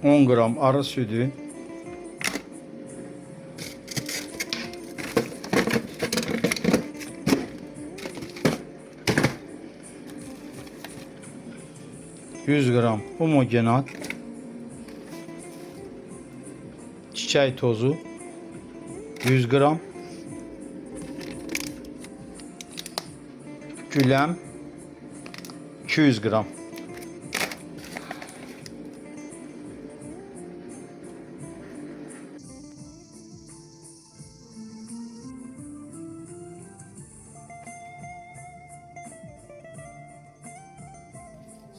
10 qram arı südü, 100 qram homogenat, çiçək tozu 100 qram, güləm 200 qram.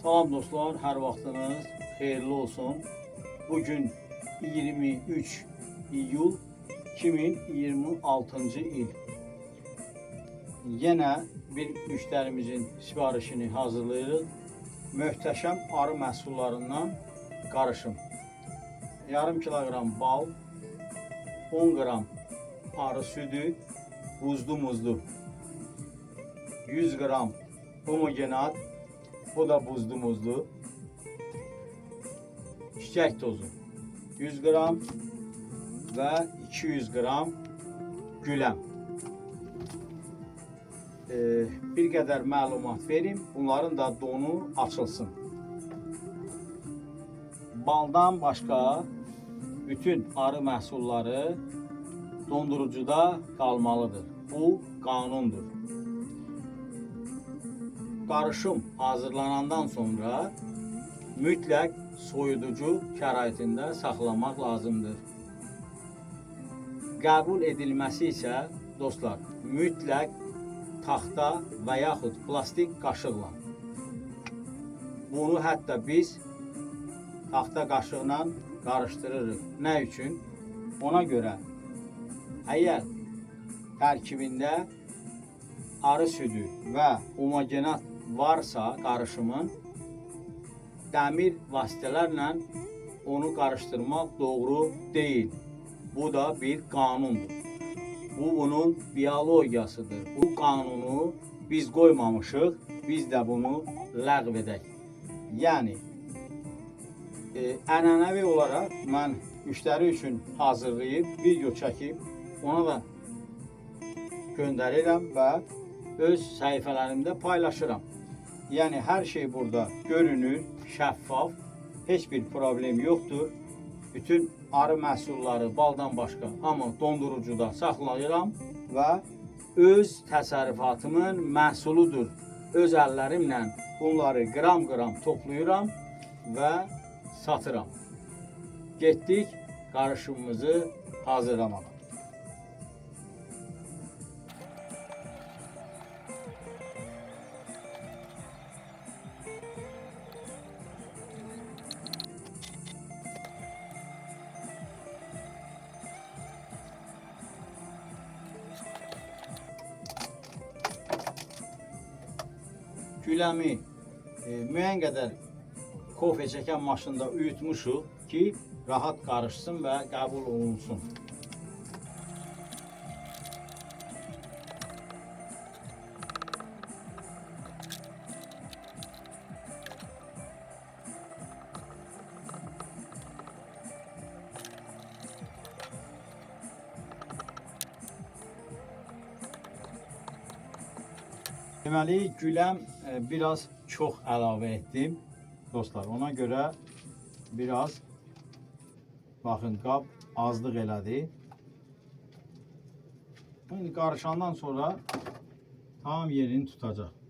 Salam dostlar, hər vaxtınız xeyirli olsun. Bugün 23 iyul 2026 il. Yenə bir müştərimizin sifarişini hazırlayırıq. Möhtəşəm arı məhsullarından qarışım. Yarım kilogram bal, 10 qram arı südü, buzlu muzlu, 100 qram homogenat, bu da buzlu muzlu, çiçək tozu 100 qram və 200 qram güləm. Bir qədər məlumat verim, bunların da donu açılsın. Baldan başqa bütün arı məhsulları dondurucuda qalmalıdır. Bu qanundur. Qarışım hazırlanandan sonra mütləq soyuducu şəraitində saxlamaq lazımdır. Qəbul edilməsi isə dostlar, mütləq taxta və yaxud plastik qaşıqla. Bunu hətta biz taxta qaşıqla qarışdırırıq. Nə üçün? Ona görə əgər tərkibində arı südü və homogenat varsa qarışımın, dəmir vasitələrlə onu qarışdırmaq doğru deyil. Bu da bir qanundur. Bu bunun biyologiyasıdır. Bu qanunu biz qoymamışıq, biz də bunu ləğv edək. Yəni, ənənəvi olaraq mən müştəri üçün hazırlayıb, video çəkib, ona da göndərirəm və öz səhifələrimdə paylaşıram. Yəni, hər şey burada görünür, şəffaf, heç bir problem yoxdur. Bütün arı məhsulları baldan başqa amma dondurucuda saxlayıram və öz təsərrüfatımın məhsuludur. Öz əllərimlə bunları qram-qram toplayıram və satıram. Getdik qarışımımızı hazırlamağa. Güləmi müəyyən qədər kofe çəkən maşında uyutmuşuq ki, rahat qarışsın və qəbul olunsun. Deməli, güləm biraz çox əlavə etdim dostlar. Ona görə biraz, baxın, qab azlıq elədi. İndi qarışandan sonra tam yerini tutacaq.